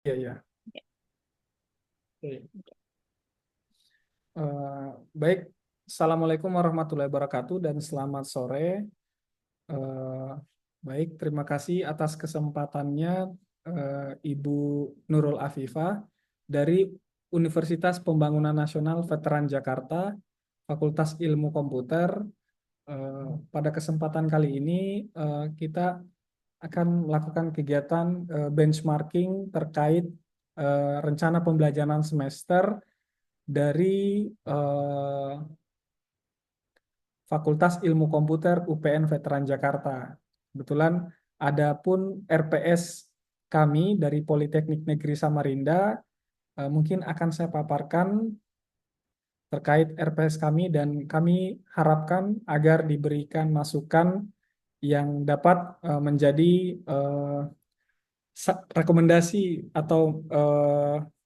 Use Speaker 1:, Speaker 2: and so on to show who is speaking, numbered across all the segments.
Speaker 1: Iya, iya.
Speaker 2: Oke,
Speaker 1: Oke.
Speaker 2: oke.
Speaker 1: Baik, Assalamualaikum warahmatullahi wabarakatuh dan selamat sore. Eh, Baik, terima kasih atas kesempatannya Ibu Nurul Afifah dari Universitas Pembangunan Nasional Veteran Jakarta, Fakultas Ilmu Komputer. Pada kesempatan kali ini kita akan melakukan kegiatan benchmarking terkait rencana pembelajaran semester dari eh, Fakultas Ilmu Komputer UPN Veteran Jakarta. Kebetulan ada pun RPS kami dari Politeknik Negeri Samarinda, mungkin akan saya paparkan terkait RPS kami dan kami harapkan agar diberikan masukan yang dapat menjadi eh, rekomendasi atau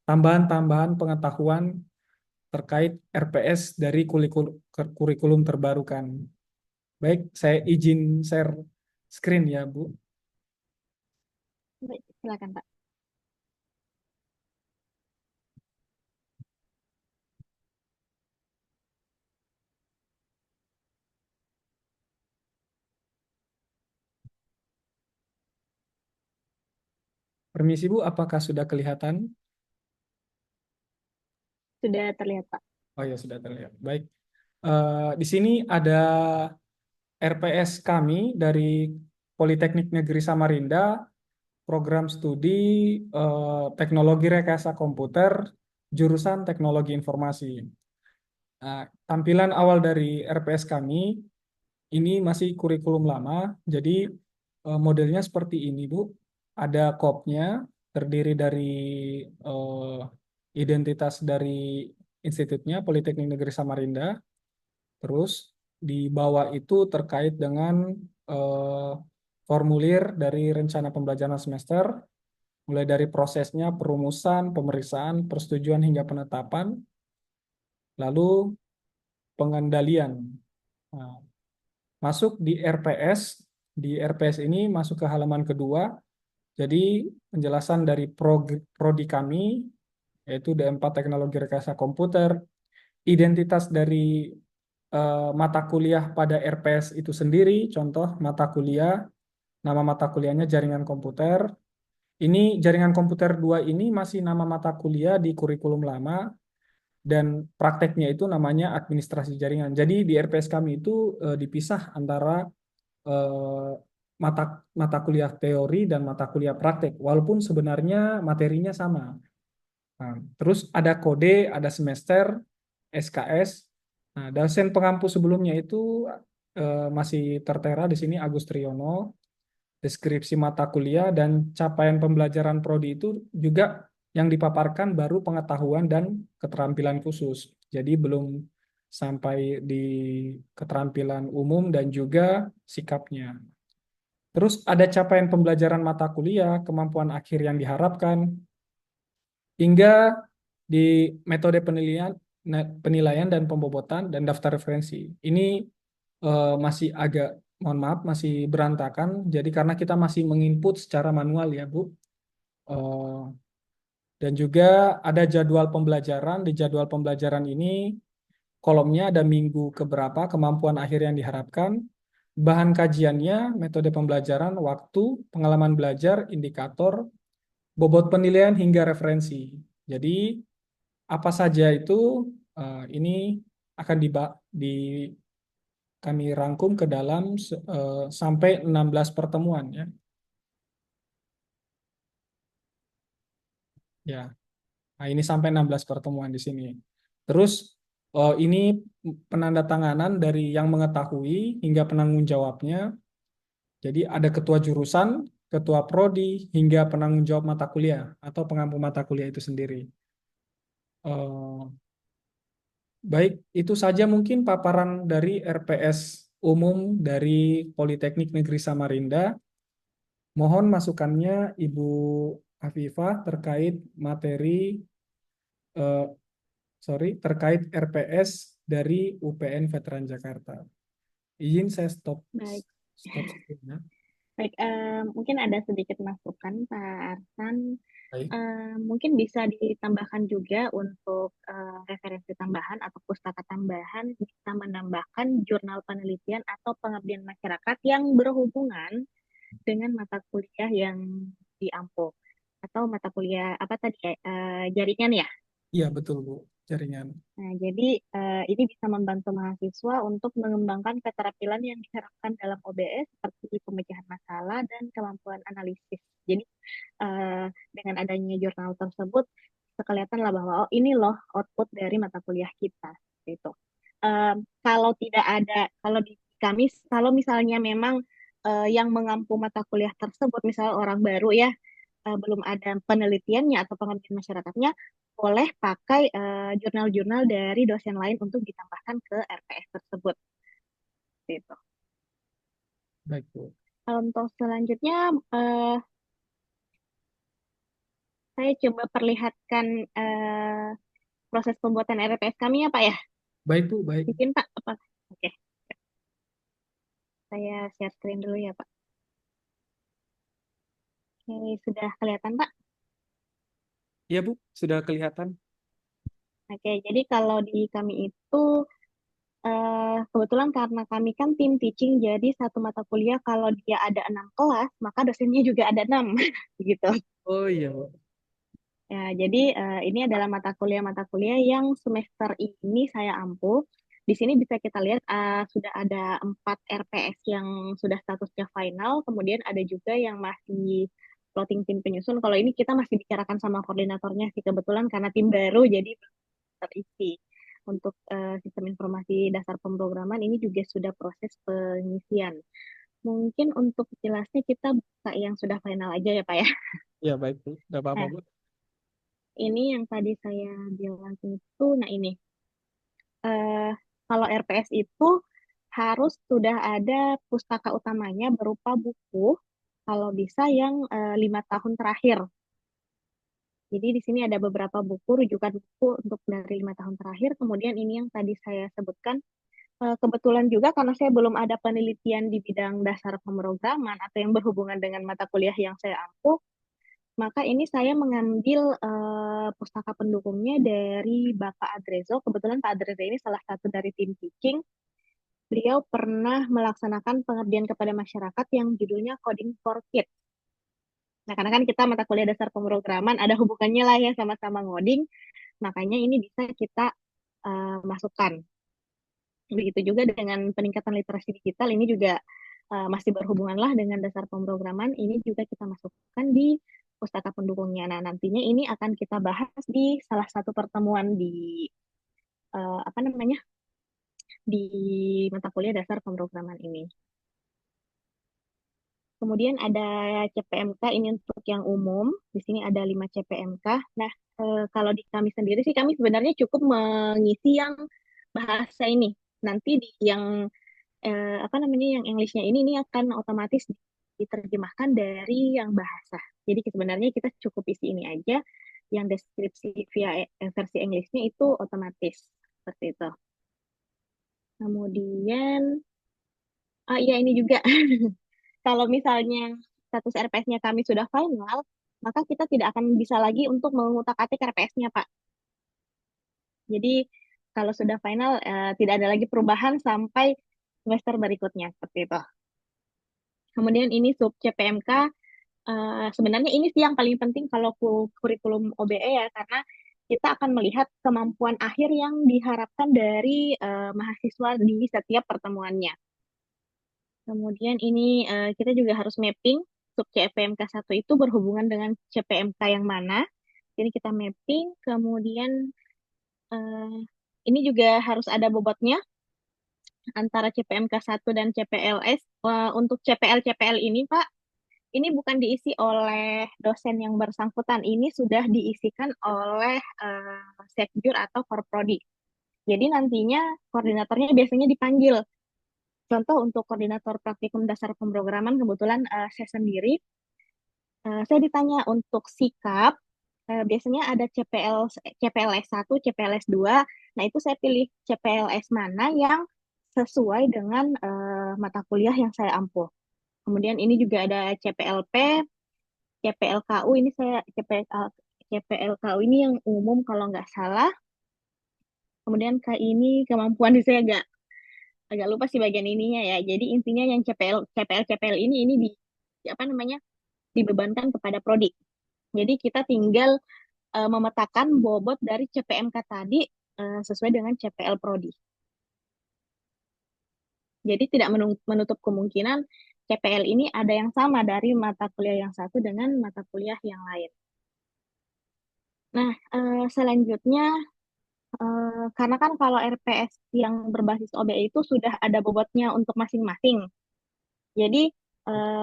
Speaker 1: tambahan-tambahan pengetahuan terkait RPS dari kurikulum terbarukan. Baik, saya izin share screen ya, Bu.
Speaker 2: Baik, silakan Pak.
Speaker 1: Permisi, Bu, apakah sudah kelihatan?
Speaker 2: Sudah terlihat Pak.
Speaker 1: Oh ya, sudah terlihat. Baik. Di sini ada RPS kami dari Politeknik Negeri Samarinda, program studi Teknologi Rekayasa Komputer, jurusan Teknologi Informasi. Nah, tampilan awal dari RPS kami ini masih kurikulum lama, jadi modelnya seperti ini, Bu. Ada kopnya, terdiri dari identitas dari institutnya, Politeknik Negeri Samarinda. Terus di bawah itu terkait dengan eh, formulir dari rencana pembelajaran semester, mulai dari prosesnya, perumusan, pemeriksaan, persetujuan hingga penetapan, lalu pengendalian. Nah, masuk di RPS. Di RPS ini masuk ke halaman kedua. Jadi penjelasan dari prodi kami, yaitu D4 Teknologi Rekayasa Komputer, identitas dari mata kuliah pada RPS itu sendiri, contoh mata kuliah, nama mata kuliahnya jaringan komputer. Ini jaringan komputer 2 ini masih nama mata kuliah di kurikulum lama, dan prakteknya itu namanya administrasi jaringan. Jadi di RPS kami itu dipisah antara eh, mata mata kuliah teori dan mata kuliah praktek, walaupun sebenarnya materinya sama. Nah, terus ada kode, ada semester, SKS. Nah, dosen pengampu sebelumnya itu masih tertera di sini Agus Triyono, deskripsi mata kuliah dan capaian pembelajaran prodi itu juga yang dipaparkan baru pengetahuan dan keterampilan khusus. Jadi belum sampai di keterampilan umum dan juga sikapnya. Terus ada capaian pembelajaran mata kuliah, kemampuan akhir yang diharapkan, hingga di metode penilaian dan pembobotan dan daftar referensi. Ini masih agak, mohon maaf, masih berantakan. Jadi karena kita masih menginput secara manual ya, Bu. Eh, dan juga ada jadwal pembelajaran. Di jadwal pembelajaran ini kolomnya ada minggu keberapa, kemampuan akhir yang diharapkan, bahan kajiannya, metode pembelajaran, waktu, pengalaman belajar, indikator, bobot penilaian hingga referensi. Jadi apa saja itu ini akan di kami rangkum ke dalam sampai 16 pertemuan ya. Ya. Nah, ini sampai 16 pertemuan di sini. Terus ini penandatanganan dari yang mengetahui hingga penanggung jawabnya. Jadi ada ketua jurusan, ketua prodi, hingga penanggung jawab mata kuliah atau pengampu mata kuliah itu sendiri. Eh, Baik, itu saja mungkin paparan dari RPS umum dari Politeknik Negeri Samarinda. Mohon masukannya Ibu Afifah terkait materi, eh, terkait RPS dari UPN Veteran Jakarta. Izin saya stop
Speaker 2: Baik,
Speaker 1: stop screen ya.
Speaker 2: Baik, mungkin ada sedikit masukan, Pak Arsan.
Speaker 1: Baik.
Speaker 2: Mungkin bisa ditambahkan juga untuk referensi tambahan atau pustaka tambahan, bisa menambahkan jurnal penelitian atau pengabdian masyarakat yang berhubungan dengan mata kuliah yang diampu atau mata kuliah apa tadi ya, jaringan ya.
Speaker 1: Iya, betul, Bu. Jaringan.
Speaker 2: Nah, jadi ini bisa membantu mahasiswa untuk mengembangkan keterampilan yang diharapkan dalam OBS seperti pemecahan masalah dan kemampuan analisis. Jadi dengan adanya jurnal tersebut bisa kelihatan lah bahwa oh ini loh output dari mata kuliah kita gitu. Kalau tidak ada, kalau di kami, kalau misalnya memang yang mengampu mata kuliah tersebut, misalnya orang baru ya, belum ada penelitiannya atau pengabdian masyarakatnya, boleh pakai jurnal-jurnal dari dosen lain untuk ditambahkan ke RPS tersebut. Gitu.
Speaker 1: Baik, Bu.
Speaker 2: Untuk selanjutnya, eh, saya coba perlihatkan proses pembuatan RPS kami ya Pak ya.
Speaker 1: Baik, Bu. Baik.
Speaker 2: Bikin Pak apa? Oke, saya share screen dulu ya Pak. Oke, sudah kelihatan Pak?
Speaker 1: Iya, Bu. Sudah kelihatan.
Speaker 2: Oke, jadi kalau di kami itu kebetulan karena kami kan tim teaching, jadi satu mata kuliah kalau dia ada 6 kelas, maka dosennya juga ada 6, gitu.
Speaker 1: Oh iya, Bu.
Speaker 2: Ya, jadi ini adalah mata kuliah yang semester ini saya ampuh. Di sini bisa kita lihat sudah ada 4 RPS yang sudah statusnya final, kemudian ada juga yang masih plotting tim penyusun. Kalau ini kita masih bicarakan sama koordinatornya sih kebetulan karena tim baru jadi belum terisi. Untuk sistem informasi dasar pemrograman ini juga sudah proses pengisian. Mungkin untuk jelasnya kita buka yang sudah final aja ya Pak ya.
Speaker 1: Iya, baik, Bu. Tidak apa-apa,
Speaker 2: Nah,
Speaker 1: Bu.
Speaker 2: ini yang tadi saya bilang itu, nah ini, eh, kalau RPS itu harus sudah ada pustaka utamanya berupa buku, kalau bisa yang 5 tahun terakhir. Jadi di sini ada beberapa buku, rujukan buku untuk dari 5 tahun terakhir. Kemudian ini yang tadi saya sebutkan, kebetulan juga karena saya belum ada penelitian di bidang dasar pemrograman atau yang berhubungan dengan mata kuliah yang saya ampuh, maka ini saya mengambil pustaka pendukungnya dari Bapak Adrezo. Kebetulan Pak Adrezo ini salah satu dari tim teaching. Beliau pernah melaksanakan pengabdian kepada masyarakat yang judulnya Coding for Kids. Nah, karena kan kita mata kuliah dasar pemrograman ada hubungannya lah ya sama-sama ngoding, makanya ini bisa kita masukkan. Begitu juga dengan peningkatan literasi digital, ini juga masih berhubungan lah dengan dasar pemrograman, ini juga kita masukkan di pustaka pendukungnya. Nah, nantinya ini akan kita bahas di salah satu pertemuan di apa namanya di mata kuliah dasar pemrograman ini. Kemudian ada CPMK ini untuk yang umum. Di sini ada 5 CPMK. Nah, kalau di kami sendiri sih kami sebenarnya cukup mengisi yang bahasa ini. Nanti di yang apa namanya yang Englishnya ini akan otomatis diterjemahkan dari yang bahasa. Jadi sebenarnya kita cukup isi ini aja. Yang deskripsi via versi Englishnya itu otomatis seperti itu. Kemudian, ya ini juga kalau misalnya status RPS-nya kami sudah final, maka kita tidak akan bisa lagi untuk mengutak-atik RPS-nya, Pak. Jadi kalau sudah final, tidak ada lagi perubahan sampai semester berikutnya, seperti itu. Kemudian ini sub CPMK, sebenarnya ini sih yang paling penting kalau kurikulum OBE ya, karena kita akan melihat kemampuan akhir yang diharapkan dari mahasiswa di setiap pertemuannya. Kemudian ini kita juga harus mapping sub CPMK 1 itu berhubungan dengan CPMK yang mana. Jadi kita mapping, kemudian eh, ini juga harus ada bobotnya antara CPMK 1 dan CPLS. Untuk CPL-CPL ini, Pak, ini bukan diisi oleh dosen yang bersangkutan, ini sudah diisikan oleh Sekjur atau Forprodi. Jadi nantinya koordinatornya biasanya dipanggil. Contoh untuk koordinator praktikum dasar pemrograman, kebetulan saya sendiri, saya ditanya untuk sikap, biasanya ada CPLS 1, CPLS 2. Nah, itu saya pilih CPLS mana yang sesuai dengan mata kuliah yang saya ampuh. Kemudian ini juga ada CPLP, CPLKU ini saya CPLKU ini yang umum kalau nggak salah. Kemudian ke ini kemampuan di saya agak lupa sih bagian ininya ya. Jadi intinya yang CPL ini apa namanya dibebankan kepada prodi. Jadi kita tinggal memetakan bobot dari CPMK tadi sesuai dengan CPL prodi. Jadi tidak menutup kemungkinan CPL ini ada yang sama dari mata kuliah yang satu dengan mata kuliah yang lain. Nah, selanjutnya karena kan kalau RPS yang berbasis OBE itu sudah ada bobotnya untuk masing-masing. Jadi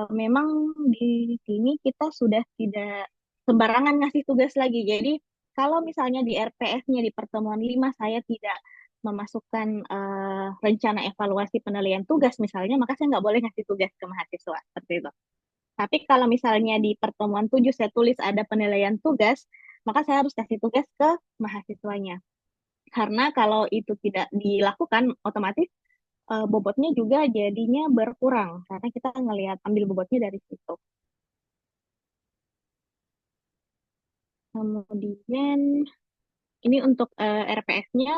Speaker 2: memang di sini kita sudah tidak sembarangan ngasih tugas lagi. Jadi kalau misalnya di RPS-nya di pertemuan 5 saya tidak memasukkan rencana evaluasi penilaian tugas misalnya, maka saya nggak boleh ngasih tugas ke mahasiswa seperti itu. Tapi kalau misalnya di pertemuan 7 saya tulis ada penilaian tugas, maka saya harus kasih tugas ke mahasiswanya. Karena kalau itu tidak dilakukan, otomatis bobotnya juga jadinya berkurang karena kita ngelihat ambil bobotnya dari situ. Kemudian ini untuk RPS-nya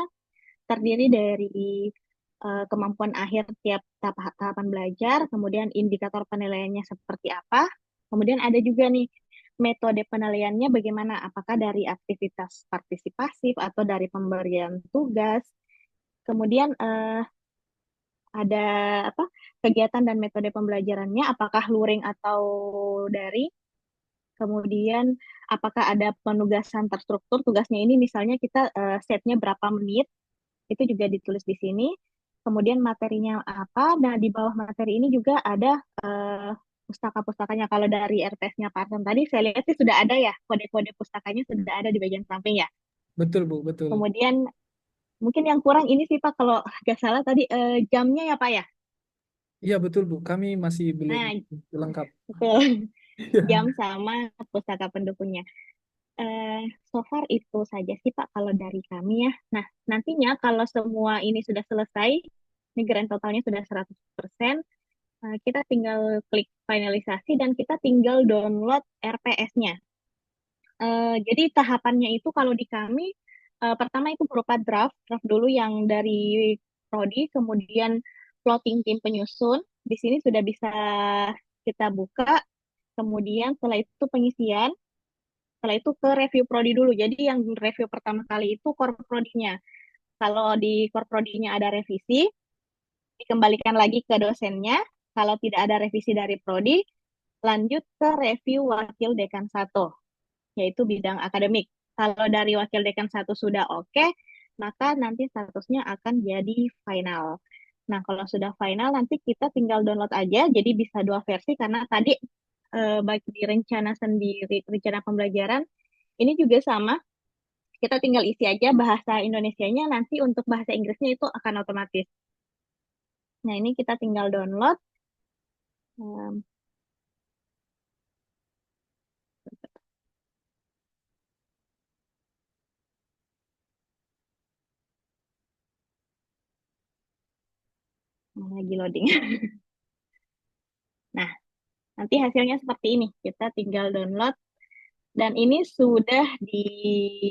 Speaker 2: terdiri dari kemampuan akhir tiap tahapan belajar, kemudian indikator penilaiannya seperti apa, kemudian ada juga nih metode penilaiannya bagaimana, apakah dari aktivitas partisipasif atau dari pemberian tugas, kemudian ada apa kegiatan dan metode pembelajarannya, apakah luring atau daring. Kemudian apakah ada penugasan terstruktur? Tugasnya ini misalnya kita setnya berapa menit, itu juga ditulis di sini. Kemudian materinya apa? Nah, di bawah materi ini juga ada pustaka-pustakanya. Kalau dari RTS-nya Pak Arsan tadi, saya lihat sih sudah ada ya, kode-kode pustakanya sudah ada di bagian samping ya.
Speaker 1: Betul, Bu, betul.
Speaker 2: Kemudian mungkin yang kurang ini sih Pak, kalau nggak salah tadi jamnya ya Pak ya.
Speaker 1: Iya, betul, Bu. Kami masih belum
Speaker 2: Nah,
Speaker 1: lengkap.
Speaker 2: betul. Jam sama pustaka pendukungnya. Eh, so far itu saja sih Pak kalau dari kami ya. Nah, nantinya kalau semua ini sudah selesai, ini grand totalnya sudah 100%, kita tinggal klik finalisasi dan kita tinggal download RPS-nya. Jadi tahapannya itu kalau di kami, pertama itu berupa draft dulu yang dari prodi, kemudian plotting tim penyusun. Di sini sudah bisa kita buka, kemudian setelah itu pengisian, setelah itu ke review prodi dulu. Jadi yang review pertama kali itu core prodinya. Kalau di core prodinya ada revisi, dikembalikan lagi ke dosennya. Kalau tidak ada revisi dari prodi, lanjut ke review wakil dekan satu, yaitu bidang akademik. Kalau dari wakil dekan satu sudah oke, maka nanti statusnya akan jadi final. Nah, kalau sudah final, nanti kita tinggal download aja. Jadi bisa dua versi, karena tadi baik di rencana sendiri, rencana pembelajaran, ini juga sama. Kita tinggal isi aja bahasa Indonesianya, nanti untuk bahasa Inggrisnya itu akan otomatis. Nah, ini kita tinggal download. Um, lagi loading. Nah, nanti hasilnya seperti ini. Kita tinggal download dan ini sudah di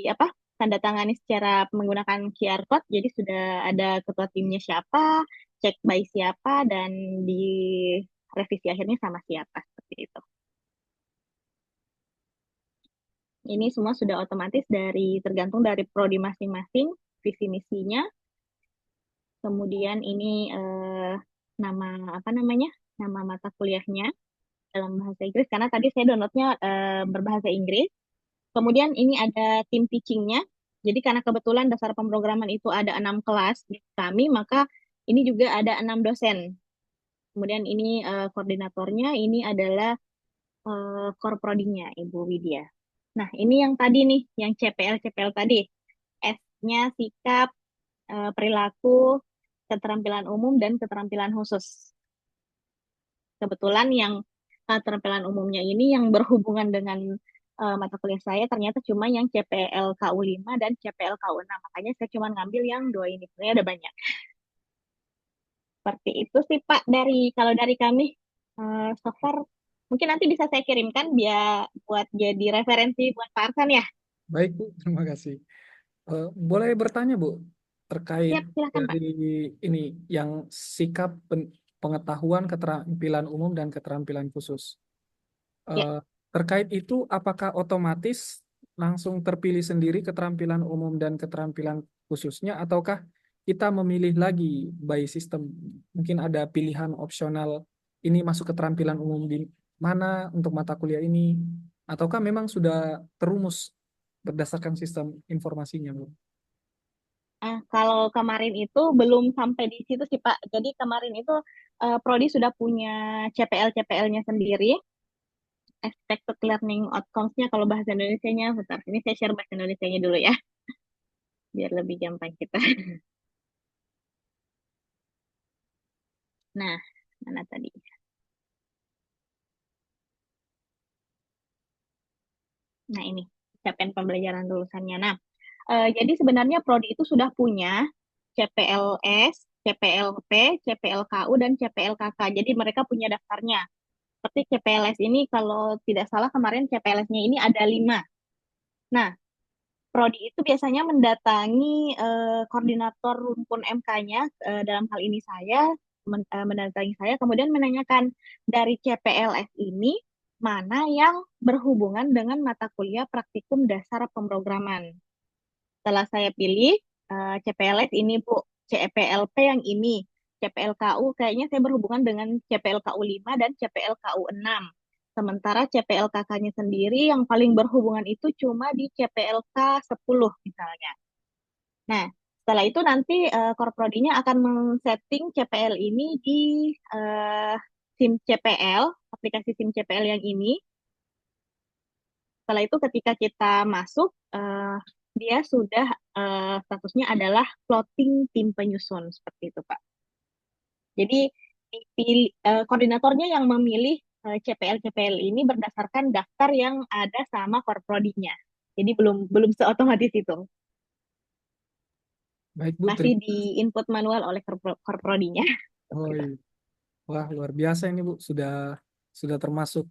Speaker 2: apa? Tanda tangani secara menggunakan QR code. Jadi sudah ada ketua timnya siapa, cek by siapa, dan di revisi akhirnya sama siapa seperti itu. Ini semua sudah otomatis tergantung dari prodi masing-masing, visi misinya. Kemudian ini nama apa namanya? Nama mata kuliahnya dalam bahasa Inggris karena tadi saya downloadnya berbahasa Inggris. Kemudian ini ada tim teachingnya. Jadi karena kebetulan dasar pemrograman itu ada 6 kelas di kami, maka ini juga ada 6 dosen. Kemudian ini koordinatornya, ini adalah core prodinya, Ibu Widya. Nah, ini yang tadi nih, yang CPL tadi. S-nya sikap, perilaku, keterampilan umum, dan keterampilan khusus. Kebetulan yang keterampilan umumnya ini yang berhubungan dengan mata kuliah saya ternyata cuma yang CPL KU 5 dan CPL KU 6. Makanya saya cuma ngambil yang dua ini. Sebenarnya ada banyak. Seperti itu sih Pak kalau dari kami. So far, mungkin nanti bisa saya kirimkan biar buat jadi referensi buat Pak Arsan ya.
Speaker 1: Baik Bu, terima kasih. Boleh bertanya Bu, terkait
Speaker 2: Siap, silakan
Speaker 1: dari
Speaker 2: Pak.
Speaker 1: ini yang sikap pengetahuan, keterampilan umum dan keterampilan khusus.
Speaker 2: Ya.
Speaker 1: Eh, Terkait itu, apakah otomatis langsung terpilih sendiri keterampilan umum dan keterampilan khususnya, ataukah kita memilih lagi by system? Mungkin ada pilihan opsional, ini masuk keterampilan umum di mana untuk mata kuliah ini, ataukah memang sudah terumus berdasarkan sistem informasinya, Bu?
Speaker 2: Kalau kemarin itu belum sampai di situ sih Pak. Jadi kemarin itu Prodi sudah punya CPL-CPL-nya sendiri. Expected Learning Outcomes-nya kalau bahasa Indonesia-nya. Bentar, ini saya share bahasa Indonesia-nya dulu ya. Biar lebih gampang kita. Nah, mana tadi? Nah ini, capaian pembelajaran lulusannya. Nah, jadi sebenarnya Prodi itu sudah punya CPLS, CPLP, CPLKU, dan CPLKK. Jadi mereka punya daftarnya. Seperti CPLS ini kalau tidak salah kemarin CPLS-nya ini ada 5. Nah, Prodi itu biasanya mendatangi koordinator rumpun MK-nya, dalam hal ini saya, mendatangi saya, kemudian menanyakan dari CPLS ini mana yang berhubungan dengan mata kuliah praktikum dasar pemrograman. Setelah saya pilih CPLS ini Bu, CPLP yang ini, CPLKU kayaknya saya berhubungan dengan CPLKU 5 dan CPLKU 6. Sementara CPLKK-nya sendiri yang paling berhubungan itu cuma di CPLK 10 misalnya. Nah, setelah itu nanti Korprodinya akan men-setting CPL ini di eh, SIM CPL, aplikasi SIM CPL yang ini. Setelah itu ketika kita masuk, dia sudah statusnya adalah floating tim penyusun seperti itu, Pak. Jadi koordinatornya yang memilih CPL-CPL ini berdasarkan daftar yang ada sama korprodinya. Jadi belum belum seotomatis itu.
Speaker 1: Baik Bu,
Speaker 2: Masih
Speaker 1: terima
Speaker 2: di input manual oleh korprodinya.
Speaker 1: Oh
Speaker 2: Gitu.
Speaker 1: iya. Wah, luar biasa ini Bu, sudah termasuk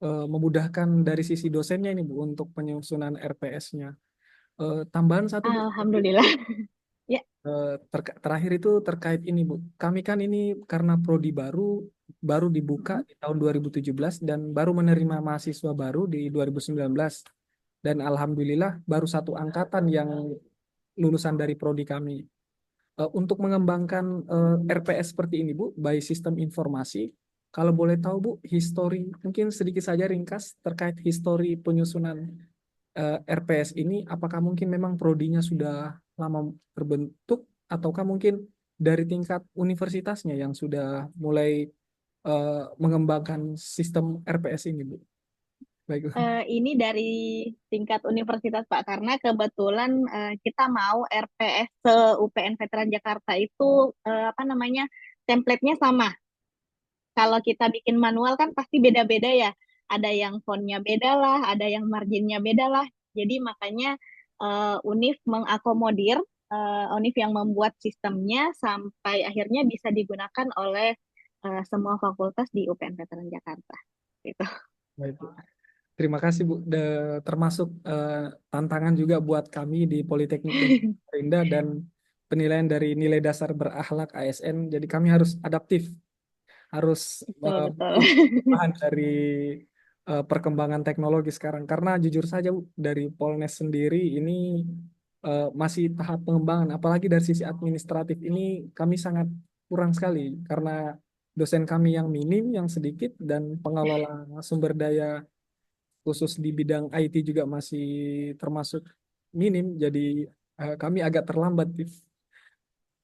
Speaker 1: memudahkan dari sisi dosennya ini Bu untuk penyusunan RPS-nya. Tambahan satu Bu,
Speaker 2: Alhamdulillah. Ya.
Speaker 1: terakhir itu terkait ini Bu. Kami kan ini karena prodi baru dibuka
Speaker 2: Mhm.
Speaker 1: di tahun 2017 dan baru menerima mahasiswa baru di 2019. Dan alhamdulillah baru satu angkatan yang lulusan dari prodi kami. Untuk mengembangkan RPS seperti ini, Bu, by sistem informasi, kalau boleh tahu, Bu, histori, mungkin sedikit saja ringkas terkait histori penyusunan RPS ini, apakah mungkin memang prodinya sudah lama terbentuk, ataukah mungkin dari tingkat universitasnya yang sudah mulai mengembangkan sistem RPS ini, Bu? Baik, Bu.
Speaker 2: Ini dari tingkat universitas Pak, karena kebetulan kita mau RPS se UPN Veteran Jakarta itu apa namanya template-nya sama. Kalau kita bikin manual kan pasti beda-beda ya. Ada yang fontnya beda lah, ada yang marginnya beda lah. Jadi makanya Univ mengakomodir, Univ yang membuat sistemnya sampai akhirnya bisa digunakan oleh semua fakultas di UPN Veteran Jakarta. Gitu.
Speaker 1: Baik, Bu. Terima kasih Bu. Termasuk tantangan juga buat kami di Politeknik Negeri Samarinda dan penilaian dari nilai dasar berakhlak ASN. Jadi kami harus adaptif, harus
Speaker 2: Betul, betul.
Speaker 1: mengikuti bahan dari perkembangan teknologi sekarang. Karena jujur saja Bu, dari Polnes sendiri ini masih tahap pengembangan. Apalagi dari sisi administratif ini kami sangat kurang sekali karena dosen kami yang minim, yang sedikit, dan pengelola sumber daya khusus di bidang IT juga masih termasuk minim, jadi kami agak terlambat, Tiff.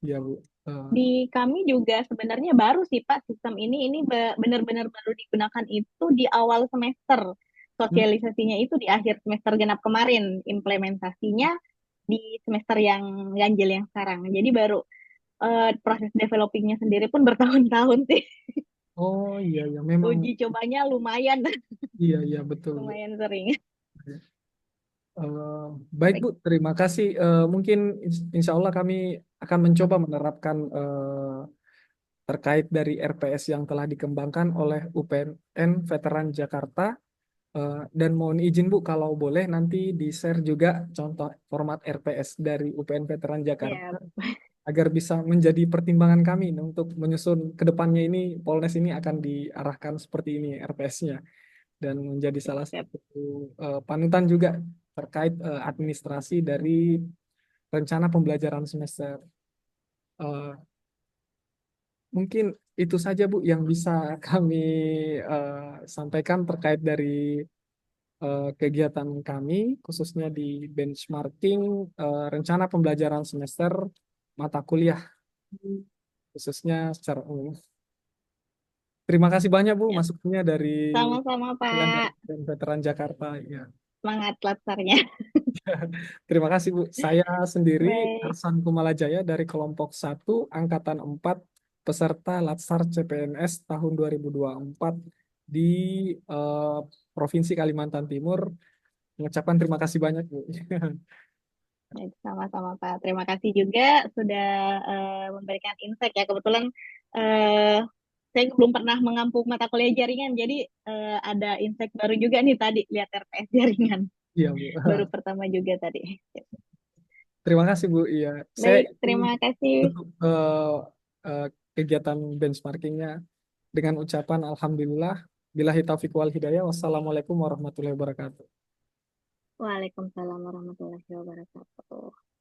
Speaker 1: Ya, Bu.
Speaker 2: Di kami juga sebenarnya baru sih Pak sistem ini. Ini benar-benar baru digunakan itu di awal semester.
Speaker 1: Hmm.
Speaker 2: Sosialisasinya itu di akhir semester genap kemarin. Implementasinya di semester yang ganjil yang sekarang. Jadi baru proses developingnya sendiri pun bertahun-tahun sih.
Speaker 1: Oh iya, ya memang,
Speaker 2: Uji cobanya lumayan,
Speaker 1: iya iya betul, Bu.
Speaker 2: lumayan sering.
Speaker 1: Eh, Baik
Speaker 2: Baik.
Speaker 1: Bu, terima kasih. Mungkin insya Allah kami akan mencoba menerapkan terkait dari RPS yang telah dikembangkan oleh UPN Veteran Jakarta. Dan mohon izin Bu, kalau boleh nanti di-share juga contoh format RPS dari UPN Veteran Jakarta
Speaker 2: Ya,
Speaker 1: agar bisa menjadi pertimbangan kami untuk menyusun ke depannya ini Polnes ini akan diarahkan seperti ini RPS-nya dan menjadi salah
Speaker 2: siap-siap.
Speaker 1: satu panutan juga terkait administrasi dari rencana pembelajaran semester. Eh, Mungkin itu saja Bu yang bisa kami eh, sampaikan terkait dari kegiatan kami, khususnya di benchmarking rencana pembelajaran semester mata kuliah, khususnya secara umum. Terima kasih banyak Bu
Speaker 2: Ya,
Speaker 1: masukannya dari
Speaker 2: sama-sama
Speaker 1: Pilihan dari
Speaker 2: Pak.
Speaker 1: Veteran Jakarta. Ya.
Speaker 2: Semangat latsarnya.
Speaker 1: Terima kasih Bu. Saya sendiri
Speaker 2: Baik.
Speaker 1: Arsan Kumalajaya dari kelompok 1 Angkatan 4 peserta Latsar CPNS tahun 2024 di eh, Provinsi Kalimantan Timur. Mengucapkan terima kasih banyak Bu.
Speaker 2: Baik, sama-sama Pak. Terima kasih juga sudah memberikan insight ya. Kebetulan saya belum pernah mengampu mata kuliah jaringan, jadi ada insight baru juga nih tadi lihat RPS jaringan.
Speaker 1: Iya Bu.
Speaker 2: Baru pertama juga tadi.
Speaker 1: Terima kasih Bu. Iya, saya
Speaker 2: Baik,
Speaker 1: izin
Speaker 2: terima kasih.
Speaker 1: tutup eh, kegiatan benchmarkingnya dengan ucapan Alhamdulillah. Billahi taufiq wal hidayah. Wassalamualaikum warahmatullahi wabarakatuh.
Speaker 2: Waalaikumsalam warahmatullahi wabarakatuh.